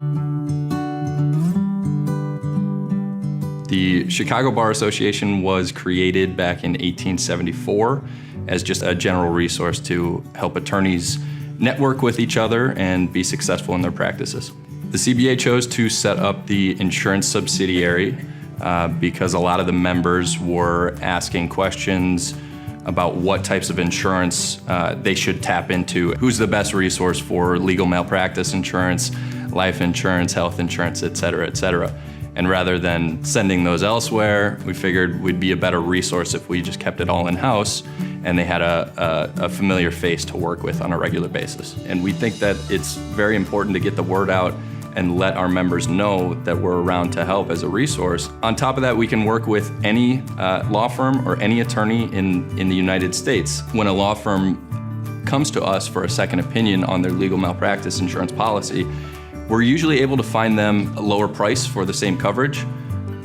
The Chicago Bar Association was created back in 1874 as just a general resource to help attorneys network with each other and be successful in their practices. The CBA chose to set up the insurance subsidiary because a lot of the members were asking questions about what types of insurance they should tap into. Who's the best resource for legal malpractice insurance, life insurance, health insurance, et cetera, et cetera. And rather than sending those elsewhere, we figured we'd be a better resource if we just kept it all in-house and they had a familiar face to work with on a regular basis. And we think that it's very important to get the word out and let our members know that we're around to help as a resource. On top of that, we can work with any law firm or any attorney in the United States. When a law firm comes to us for a second opinion on their legal malpractice insurance policy, we're usually able to find them a lower price for the same coverage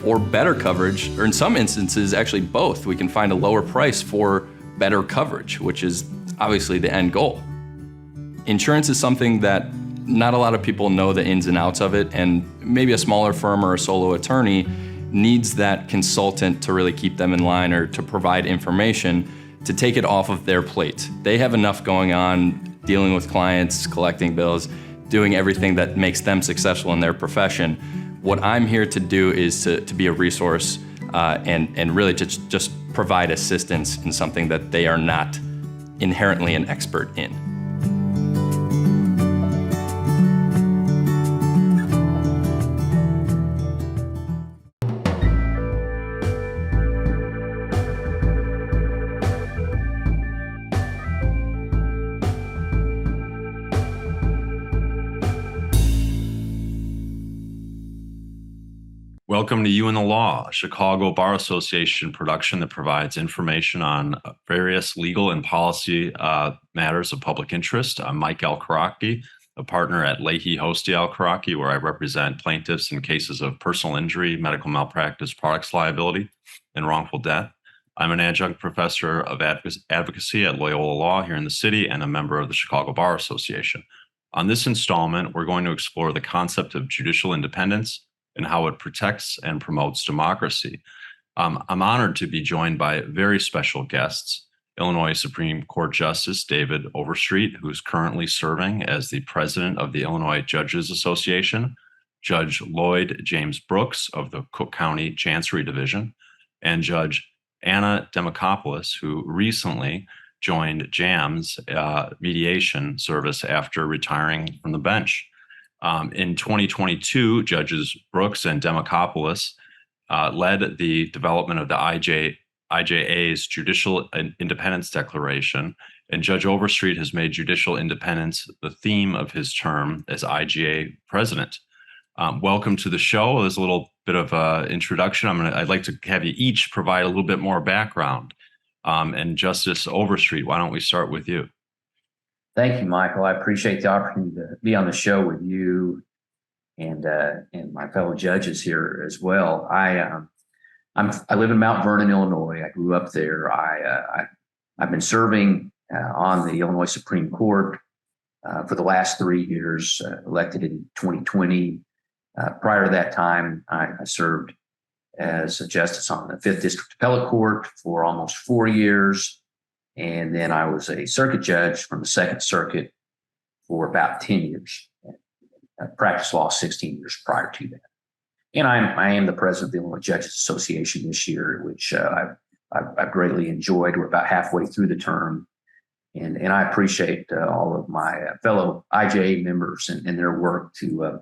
or better coverage, or in some instances, actually both. We can find a lower price for better coverage, which is obviously the end goal. Insurance is something that not a lot of people know the ins and outs of it, and maybe a smaller firm or a solo attorney needs that consultant to really keep them in line or to provide information to take it off of their plate. They have enough going on dealing with clients, collecting bills, doing everything that makes them successful in their profession. What I'm here to do is to be a resource and really just provide assistance in something that they are not inherently an expert in. Welcome to You and the Law, a Chicago Bar Association production that provides information on various legal and policy matters of public interest. I'm Mike Alkaraki, a partner at Leahy Hoste Alkaraki, where I represent plaintiffs in cases of personal injury, medical malpractice, products liability, and wrongful death. I'm an adjunct professor of advocacy at Loyola Law here in the city and a member of the Chicago Bar Association. On this installment, we're going to explore the concept of judicial independence and how it protects and promotes democracy. I'm honored to be joined by very special guests, Illinois Supreme Court Justice David Overstreet, who's currently serving as the president of the Illinois Judges Association, Judge Lloyd James Brooks of the Cook County Chancery Division, and Judge Anna Demacopoulos, who recently joined JAMS mediation service after retiring from the bench. In 2022, Judges Brooks and Demacopoulos led the development of the IJA's Judicial Independence Declaration, and Judge Overstreet has made judicial independence the theme of his term as IJA president. Welcome to the show. There's a little bit of an introduction. I'd like to have you each provide a little bit more background. And Justice Overstreet, why don't we start with you? Thank you, Michael. I appreciate the opportunity to be on the show with you and my fellow judges here as well. I live in Mount Vernon, Illinois. I grew up there. I've been serving on the Illinois Supreme Court for the last 3 years, elected in 2020. Prior to that time, I served as a justice on the 5th District Appellate Court for almost 4 years. And then I was a circuit judge from the Second Circuit for about 10 years. I practiced law 16 years prior to that. And I am the president of the Illinois Judges Association this year, which I've greatly enjoyed. We're about halfway through the term. And I appreciate all of my fellow IJA members and their work to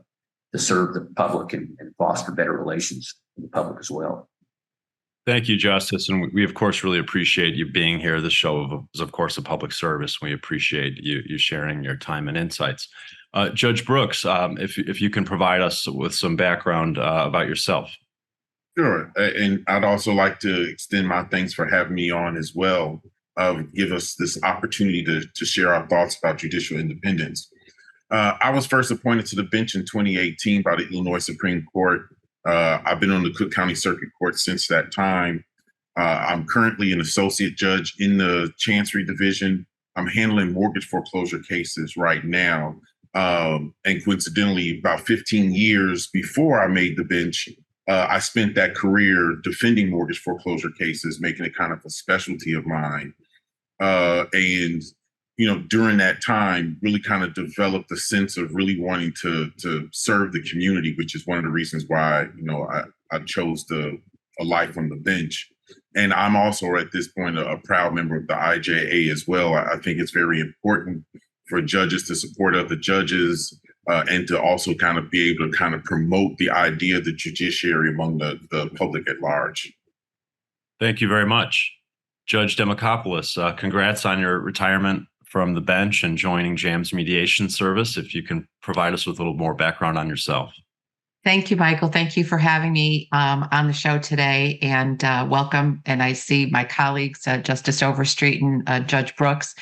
serve the public and foster better relations with the public as well. Thank you, Justice. And we, of course, really appreciate you being here. This show is, of course, a public service. We appreciate you sharing your time and insights. Judge Brooks, if you can provide us with some background about yourself. Sure. And I'd also like to extend my thanks for having me on as well. Give us this opportunity to share our thoughts about judicial independence. I was first appointed to the bench in 2018 by the Illinois Supreme Court. I've been on the Cook County Circuit Court since that time. I'm currently an associate judge in the Chancery Division. I'm handling mortgage foreclosure cases right now. And coincidentally, about 15 years before I made the bench, I spent that career defending mortgage foreclosure cases, making it kind of a specialty of mine. And during that time, really kind of developed a sense of really wanting to serve the community, which is one of the reasons why I chose a life on the bench. And I'm also at this point a proud member of the IJA as well. I think it's very important for judges to support other judges and to also kind of be able to kind of promote the idea of the judiciary among the public at large. Thank you very much. Judge Demacopoulos, congrats on your retirement from the bench and joining JAM's mediation service. If you can provide us with a little more background on yourself. Thank you, Michael. Thank you for having me on the show today, and welcome. And I see my colleagues, Justice Overstreet and Judge Brooks.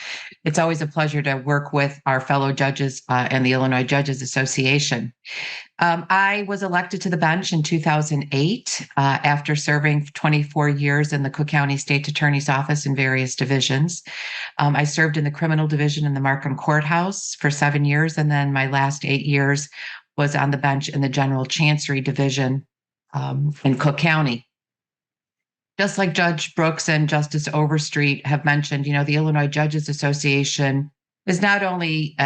It's always a pleasure to work with our fellow judges and the Illinois Judges Association. I was elected to the bench in 2008 after serving 24 years in the Cook County State Attorney's Office in various divisions. I served in the criminal division in the Markham Courthouse for 7 years, and then my last 8 years was on the bench in the General Chancery Division in Cook County. Just like Judge Brooks and Justice Overstreet have mentioned, the Illinois Judges Association is not only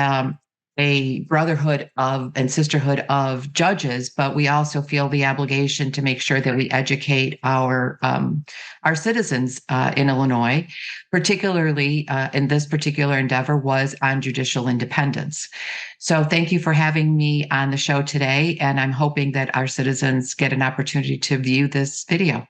a brotherhood of and sisterhood of judges, but we also feel the obligation to make sure that we educate our citizens in Illinois, particularly in this particular endeavor was on judicial independence. So thank you for having me on the show today, and I'm hoping that our citizens get an opportunity to view this video.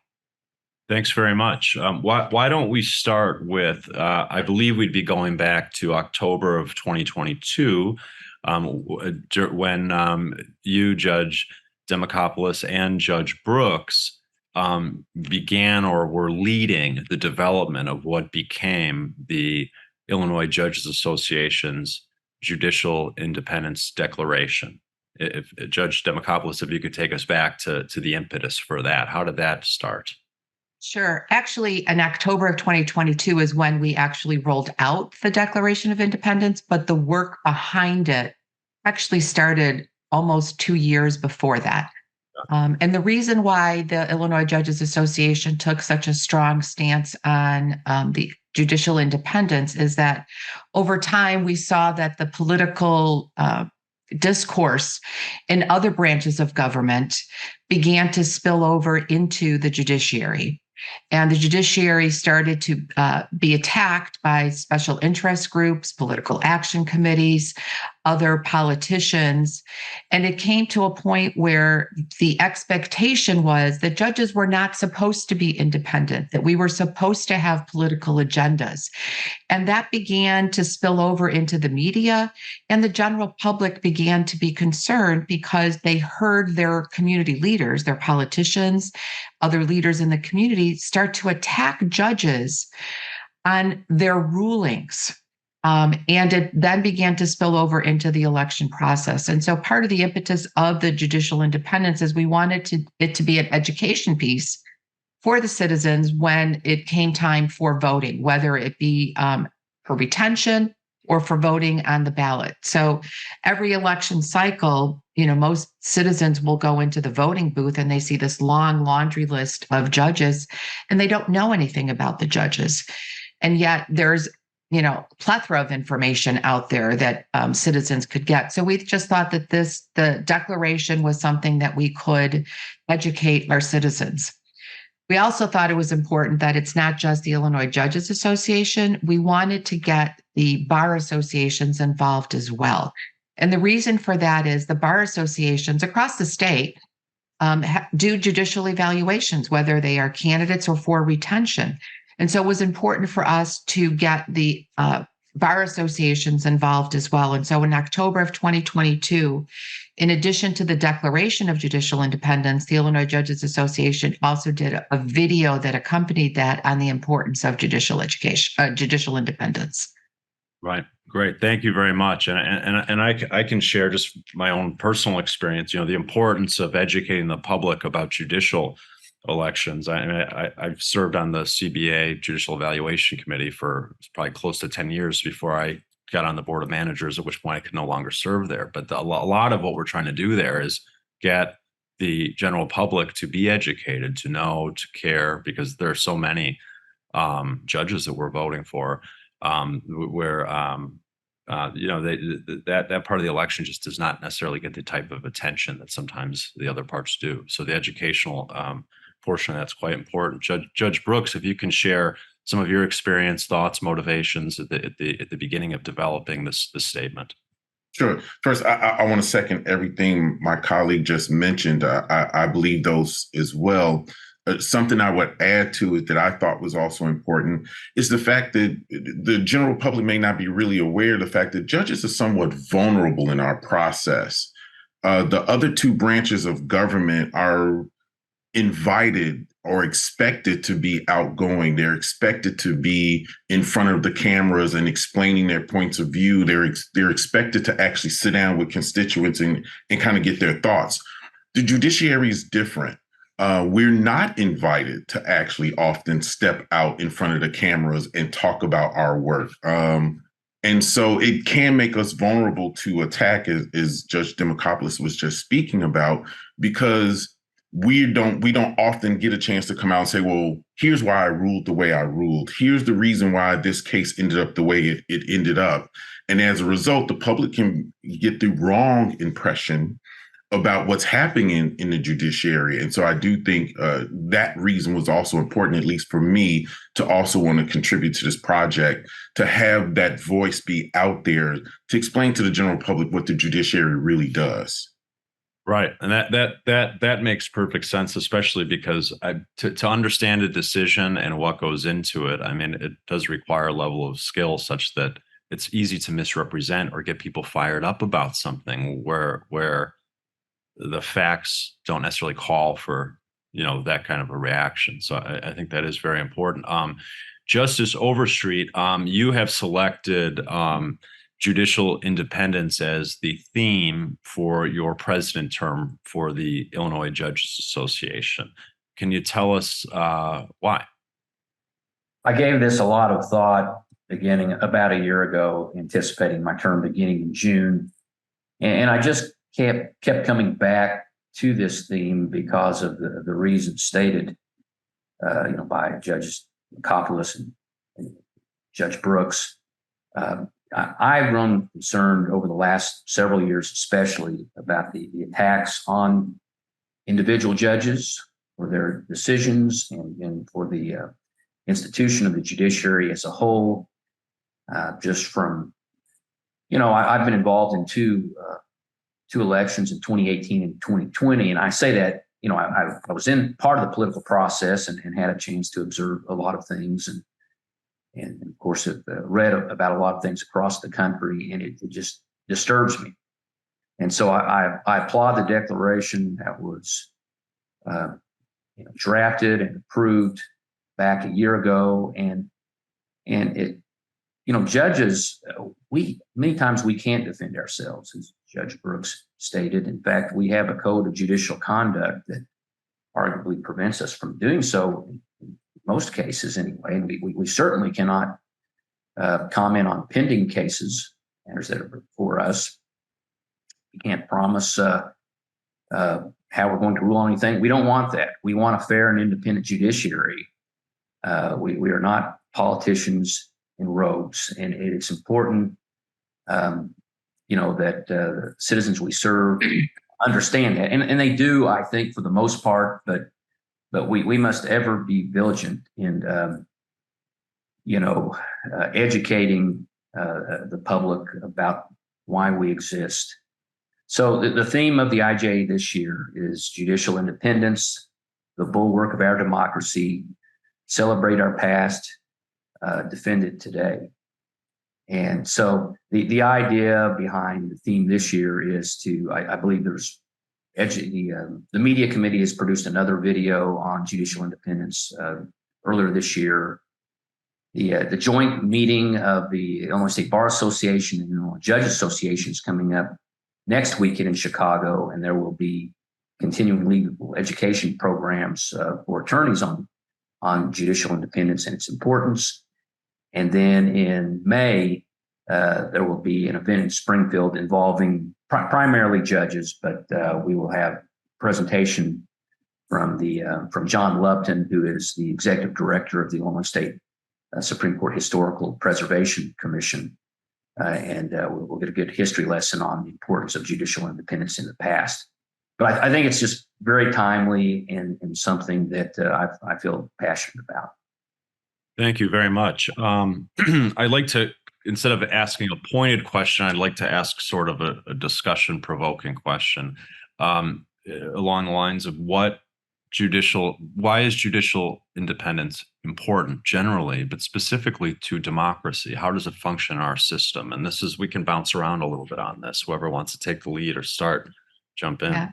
Thanks very much. Why don't we start with, I believe we'd be going back to October of 2022, when you, Judge Demacopoulos, and Judge Brooks began or were leading the development of what became the Illinois Judges Association's Judicial Independence Declaration. If Judge Demacopoulos, if you could take us back to the impetus for that, how did that start? Sure. Actually, in October of 2022 is when we actually rolled out the Declaration of Independence, but the work behind it actually started almost 2 years before that. And the reason why the Illinois Judges Association took such a strong stance on the judicial independence is that over time we saw that the political discourse in other branches of government began to spill over into the judiciary. And the judiciary started to be attacked by special interest groups, political action committees, other politicians. And it came to a point where the expectation was that judges were not supposed to be independent, that we were supposed to have political agendas. And that began to spill over into the media, and the general public began to be concerned because they heard their community leaders, their politicians, other leaders in the community start to attack judges on their rulings. And it then began to spill over into the election process. And so part of the impetus of the judicial independence is we wanted it to be an education piece for the citizens when it came time for voting, whether it be for retention or for voting on the ballot. So every election cycle, most citizens will go into the voting booth and they see this long laundry list of judges and they don't know anything about the judges. And yet there's plethora of information out there that citizens could get. So we just thought that the declaration was something that we could educate our citizens. We also thought it was important that it's not just the Illinois Judges Association. We wanted to get the bar associations involved as well. And the reason for that is the bar associations across the state do judicial evaluations, whether they are candidates or for retention. And so it was important for us to get the bar associations involved as well. And so in October of 2022, in addition to the Declaration of Judicial Independence, the Illinois Judges Association also did a video that accompanied that on the importance of judicial education, judicial independence. Right. Great. Thank you very much. And I can share just my own personal experience, the importance of educating the public about judicial elections. I've served on the CBA Judicial Evaluation Committee for probably close to 10 years before I got on the board of managers, at which point I could no longer serve there. But a lot of what we're trying to do there is get the general public to be educated, to know, to care, because there are so many judges that we're voting for, where that part of the election just does not necessarily get the type of attention that sometimes the other parts do. So the educational portion of that's quite important. Judge Brooks, if you can share some of your experience, thoughts, motivations at the beginning of developing this statement. Sure. First, I want to second everything my colleague just mentioned. I believe those as well. Something I would add to it that I thought was also important is the fact that the general public may not be really aware of the fact that judges are somewhat vulnerable in our process. The other two branches of government are invited or expected to be outgoing. They're expected to be in front of the cameras and explaining their points of view. They're expected to actually sit down with constituents and kind of get their thoughts. The judiciary is different. We're not invited to actually often step out in front of the cameras and talk about our work. And so it can make us vulnerable to attack, as Judge Demacopoulos was just speaking about, because we don't often get a chance to come out and say, well, here's why I ruled the way I ruled. Here's the reason why this case ended up the way it ended up. And as a result, the public can get the wrong impression about what's happening in the judiciary. And so I do think that reason was also important, at least for me, to also want to contribute to this project, to have that voice be out there to explain to the general public what the judiciary really does. Right. And that makes perfect sense, especially because to understand a decision and what goes into it, I mean, it does require a level of skill such that it's easy to misrepresent or get people fired up about something where the facts don't necessarily call for, that kind of a reaction. So I think that is very important. Justice Overstreet, you have selected judicial independence as the theme for your president term for the Illinois Judges Association. Can you tell us why? I gave this a lot of thought beginning about a year ago, anticipating my term beginning in June. And I just kept coming back to this theme because of the reasons stated, by Judges Demacopoulos and Judge Brooks. I've grown concerned over the last several years, especially about the attacks on individual judges for their decisions and for the institution of the judiciary as a whole. Just from, I've been involved in two elections in 2018 and 2020, and I say that, I was in part of the political process and had a chance to observe a lot of things and of course, I've read about a lot of things across the country, and it just disturbs me. And so I applaud the declaration that was drafted and approved back a year ago. And it, judges, many times we can't defend ourselves, as Judge Brooks stated. In fact, we have a code of judicial conduct that arguably prevents us from doing so. Most cases anyway, and we certainly cannot comment on pending cases, matters that are before us. We can't promise how we're going to rule on anything. We don't want that. We want a fair and independent judiciary. We are not politicians and rogues, and it's important, that citizens we serve understand that, and they do, I think, for the most part, but we must ever be vigilant in, educating the public about why we exist. So the theme of the IJ this year is judicial independence, the bulwark of our democracy, celebrate our past, defend it today. And so the idea behind the theme this year is to, I believe there's the media committee has produced another video on judicial independence earlier this year. The joint meeting of the Illinois State Bar Association and Illinois Judges Association is coming up next weekend in Chicago, and there will be continuing legal education programs for attorneys on judicial independence and its importance. And then in May, There will be an event in Springfield involving primarily judges, but we will have presentation from John Lupton, who is the executive director of the Illinois State Supreme Court Historical Preservation Commission. And we'll get a good history lesson on the importance of judicial independence in the past. But I think it's just very timely and something that I feel passionate about. Thank you very much. I'd like to, instead of asking a pointed question, I'd like to ask sort of a discussion provoking question along the lines of why is judicial independence important generally, but specifically to democracy? How does it function in our system? And we can bounce around a little bit on this. Whoever wants to take the lead or start, jump in. Yeah.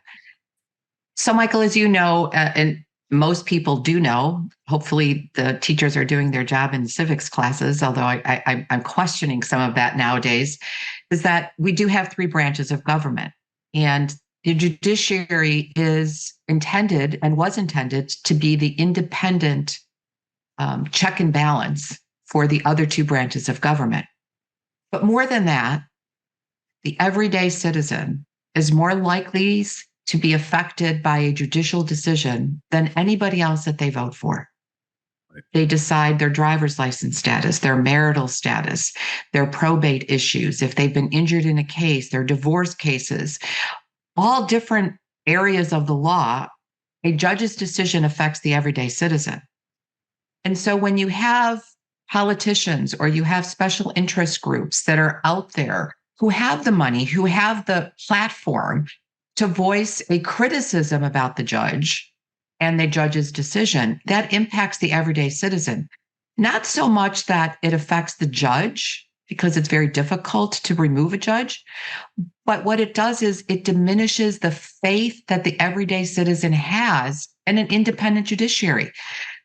So, Michael, as you know, and most people do know, hopefully the teachers are doing their job in civics classes, although I'm questioning some of that nowadays, is that we do have three branches of government. And the judiciary is intended and was intended to be the independent check and balance for the other two branches of government. But more than that, the everyday citizen is more likely to be affected by a judicial decision than anybody else that they vote for. Right. They decide their driver's license status, their marital status, their probate issues, if they've been injured in a case, their divorce cases, all different areas of the law. A judge's decision affects the everyday citizen. And so when you have politicians or you have special interest groups that are out there who have the money, who have the platform to voice a criticism about the judge and the judge's decision, that impacts the everyday citizen. Not so much that it affects the judge, because it's very difficult to remove a judge, but what it does is it diminishes the faith that the everyday citizen has in an independent judiciary.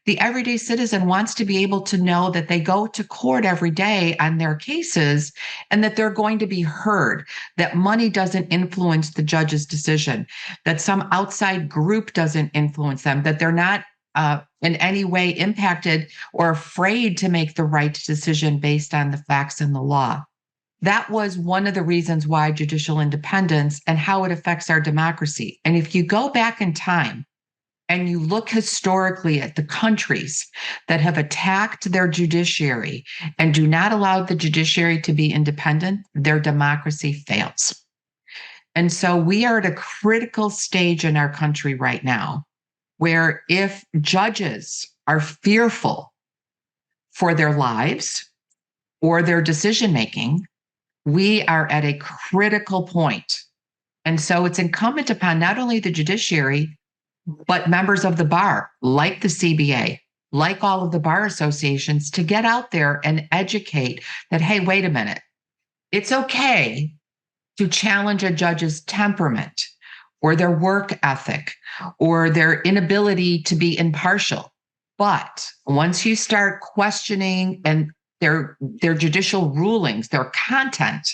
The everyday citizen wants to be able to know that they go to court every day on their cases and that they're going to be heard, that money doesn't influence the judge's decision, that some outside group doesn't influence them, that they're not in any way impacted or afraid to make the right decision based on the facts and the law. That was one of the reasons why judicial independence and how it affects our democracy. And if you go back in time, and you look historically at the countries that have attacked their judiciary and do not allow the judiciary to be independent, their democracy fails. And so we are at a critical stage in our country right now, where if judges are fearful for their lives or their decision-making, we are at a critical point. And so it's incumbent upon not only the judiciary, but members of the bar, like the CBA, like all of the bar associations, to get out there and educate that, hey, wait a minute, it's okay to challenge a judge's temperament or their work ethic or their inability to be impartial. But once you start questioning and their judicial rulings, their content,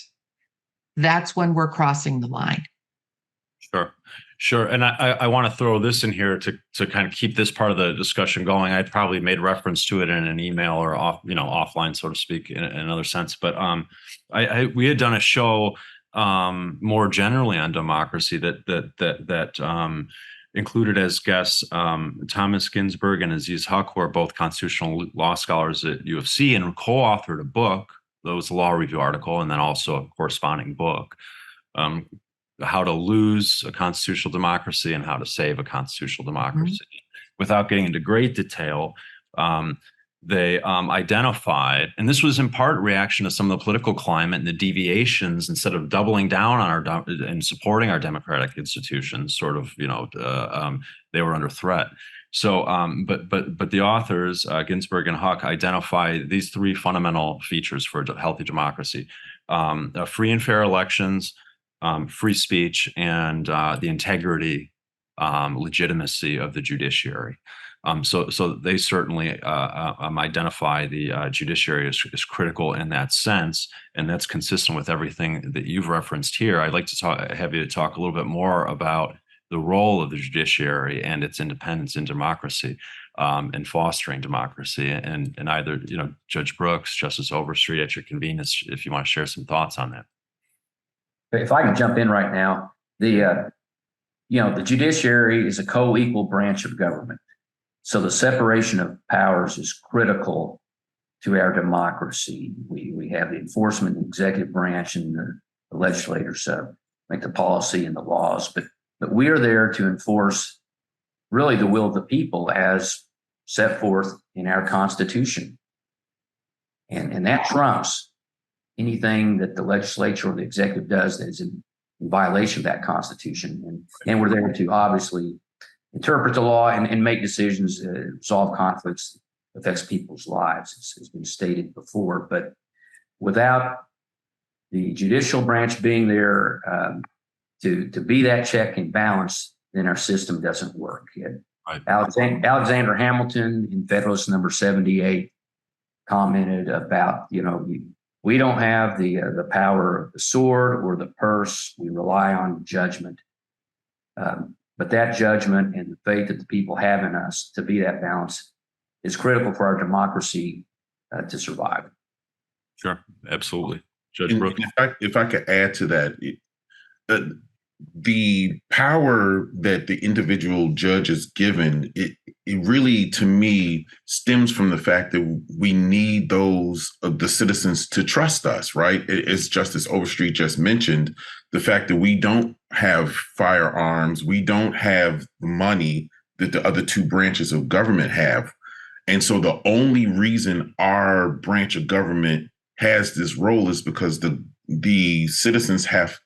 that's when we're crossing the line. Sure. And I want to throw this in here to kind of keep this part of the discussion going. I probably made reference to it in an email or offline, so to speak, in another sense. But we had done a show more generally on democracy that included as guests Thomas Ginsburg and Aziz Huq, who are both constitutional law scholars at U of C, and co-authored a book. That was a law review article, and then also a corresponding book. How to lose a constitutional democracy and how to save a constitutional democracy. Mm-hmm. Without getting into great detail, they identified, and this was in part reaction to some of the political climate and the deviations. Instead of doubling down on and supporting our democratic institutions, sort of, they were under threat. So, but the authors, Ginsburg and Huq, identify these three fundamental features for a healthy democracy: free and fair elections, free speech, and the integrity, legitimacy of the judiciary. So they certainly identify the judiciary as critical in that sense, and that's consistent with everything that you've referenced here. I'd like to have you talk a little bit more about the role of the judiciary and its independence in democracy, and fostering democracy. And either, Judge Brooks, Justice Overstreet, at your convenience, if you want to share some thoughts on that. If I can jump in right now, the judiciary is a co-equal branch of government. So the separation of powers is critical to our democracy. We have the enforcement and executive branch, and the legislators make the policy and the laws, but we are there to enforce really the will of the people as set forth in our Constitution. And that trumps anything that the legislature or the executive does that is in violation of that Constitution. And we're there to obviously interpret the law and make decisions, resolve conflicts that affects people's lives, as has been stated before. But without the judicial branch being there to be that check and balance, then our system doesn't work. Right. Alexander Hamilton in Federalist number 78 commented about, we don't have the power of the sword or the purse. We rely on judgment. But that judgment and the faith that the people have in us to be that balance is critical for our democracy to survive. Sure, absolutely. Judge Brooks. If I could add to that, the power that the individual judge is given, it really, to me, stems from the fact that we need those of the citizens to trust us, right? As Justice Overstreet just mentioned, the fact that we don't have firearms, we don't have money that the other two branches of government have. And so the only reason our branch of government has this role is because the citizens have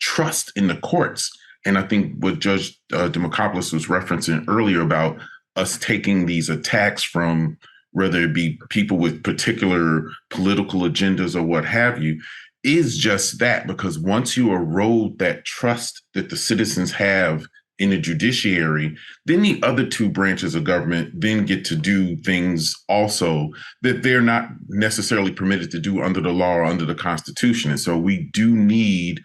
trust in the courts. And I think what Judge Demacopoulos was referencing earlier about us taking these attacks from, whether it be people with particular political agendas or what have you, is just that. Because once you erode that trust that the citizens have in the judiciary, then the other two branches of government then get to do things also that they're not necessarily permitted to do under the law or under the Constitution. And so we do need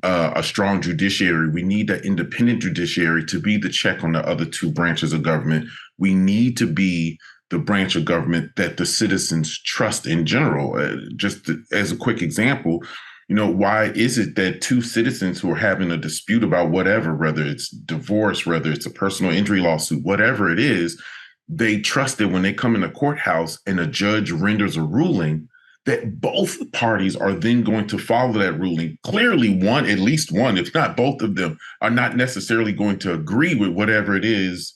a strong judiciary. We need that independent judiciary to be the check on the other two branches of government. We need to be the branch of government that the citizens trust in general. Just as a quick example, why is it that two citizens who are having a dispute about whatever, whether it's divorce, whether it's a personal injury lawsuit, whatever it is, they trust that when they come in the courthouse and a judge renders a ruling, that both parties are then going to follow that ruling. Clearly, at least one, if not both of them, are not necessarily going to agree with whatever it is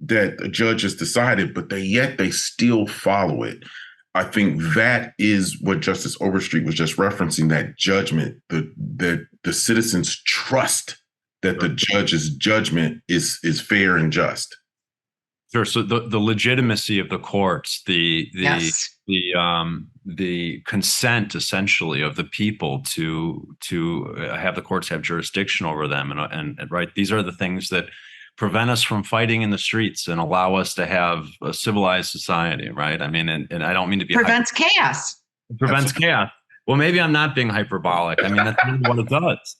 that a judge has decided, but yet they still follow it. I think that is what Justice Overstreet was just referencing, that judgment, that the citizens trust that the judge's judgment is fair and just. Sure. So the legitimacy of the courts, Yes. the consent essentially of the people to have the courts have jurisdiction over them, and right, these are the things that prevent us from fighting in the streets and allow us to have a civilized society, right? I mean, and I don't mean to be Prevents chaos. prevents chaos. Well, maybe I'm not being hyperbolic. I mean, that's really what it does.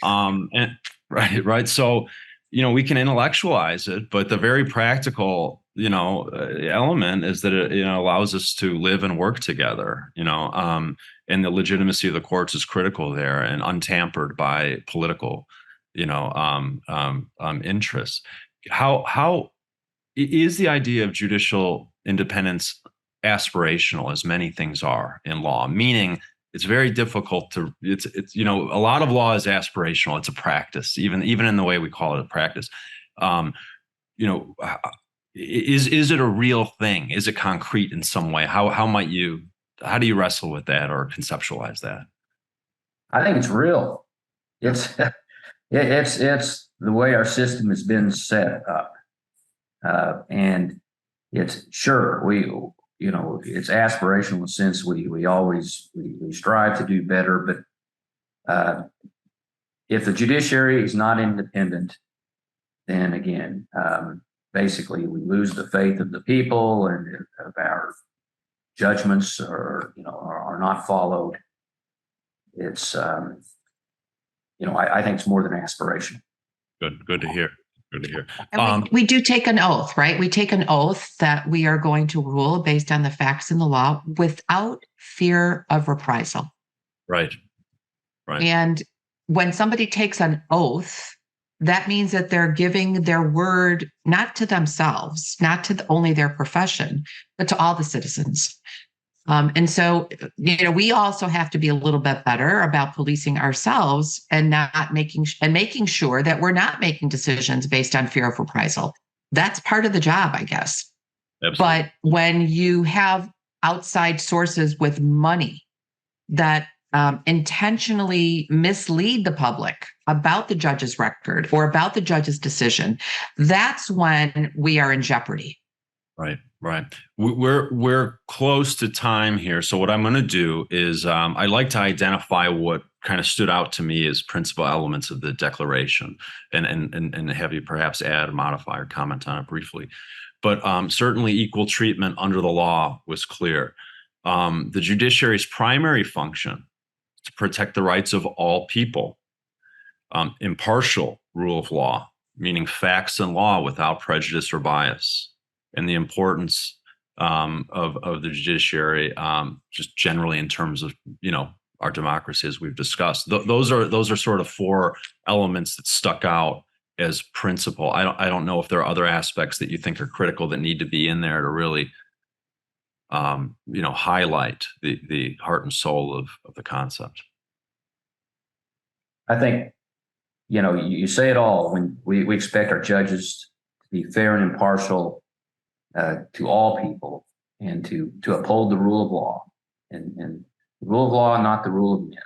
And right. So, we can intellectualize it, but the very practical, element is that it, allows us to live and work together, and the legitimacy of the courts is critical there and untampered by political, interests. How is the idea of judicial independence aspirational, as many things are in law, meaning it's very difficult to, it's a lot of law is aspirational. It's a practice, even in the way we call it a practice. Is it a real thing? Is it concrete in some way? How do you wrestle with that or conceptualize that? I think it's real. It's it's the way our system has been set up, and it's it's aspirational in the sense we always strive to do better, but if the judiciary is not independent, then again, basically we lose the faith of the people, and of our judgments are not followed. It's I think it's more than aspiration. Good to hear. Good to hear. And we do take an oath, right? We take an oath that we are going to rule based on the facts and the law without fear of reprisal. Right. And when somebody takes an oath, that means that they're giving their word not to themselves, not to only their profession, but to all the citizens. And so, we also have to be a little bit better about policing ourselves and not making sure that we're not making decisions based on fear of reprisal. That's part of the job, I guess. Absolutely. But when you have outside sources with money that intentionally mislead the public about the judge's record or about the judge's decision, that's when we are in jeopardy. Right. We're close to time here. So what I'm going to do is I like to identify what kind of stood out to me as principal elements of the declaration, and have you perhaps add, modify, or comment on it briefly. But certainly equal treatment under the law was clear. The judiciary's primary function is to protect the rights of all people. Impartial rule of law, meaning facts and law without prejudice or bias. And the importance of the judiciary, just generally in terms of our democracy, as we've discussed. Those are sort of four elements that stuck out as principle. I don't know if there are other aspects that you think are critical that need to be in there to really highlight the heart and soul of the concept. I think you say it all when we expect our judges to be fair and impartial to all people, and to uphold the rule of law, and the rule of law, not the rule of men.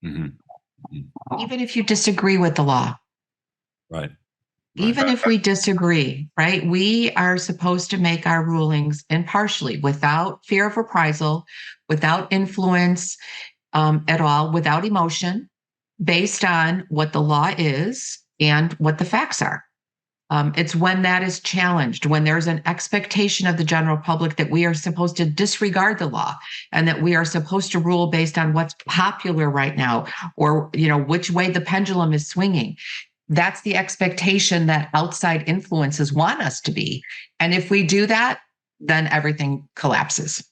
Mm-hmm. Even if you disagree with the law. Right. Even if we disagree, right? We are supposed to make our rulings impartially, without fear of reprisal, without influence at all, without emotion, based on what the law is and what the facts are. It's when that is challenged, when there's an expectation of the general public that we are supposed to disregard the law and that we are supposed to rule based on what's popular right now, or which way the pendulum is swinging. That's the expectation that outside influences want us to be. And if we do that, then everything collapses.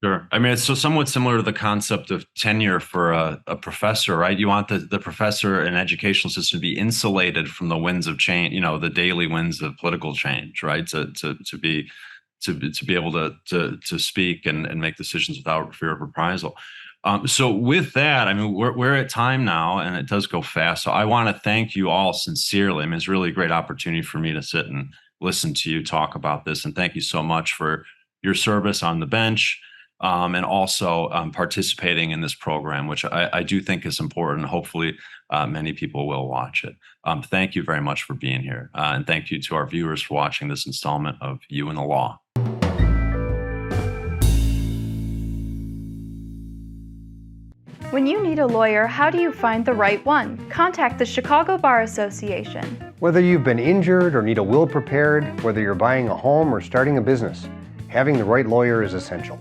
Sure. I mean, it's so somewhat similar to the concept of tenure for a professor, right? You want the professor and educational system to be insulated from the winds of change, the daily winds of political change, right? To be able to speak and make decisions without fear of reprisal. So with that, I mean, we're at time now, and it does go fast. So I want to thank you all sincerely. I mean, it's really a great opportunity for me to sit and listen to you talk about this, and thank you so much for your service on the bench. And also participating in this program, which I do think is important. Hopefully, many people will watch it. Thank you very much for being here. And thank you to our viewers for watching this installment of You and the Law. When you need a lawyer, how do you find the right one? Contact the Chicago Bar Association. Whether you've been injured or need a will prepared, whether you're buying a home or starting a business, having the right lawyer is essential.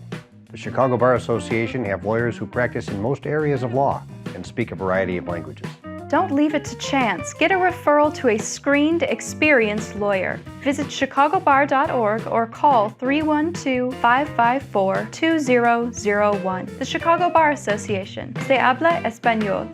The Chicago Bar Association have lawyers who practice in most areas of law and speak a variety of languages. Don't leave it to chance. Get a referral to a screened, experienced lawyer. Visit chicagobar.org or call 312-554-2001. The Chicago Bar Association. Se habla español.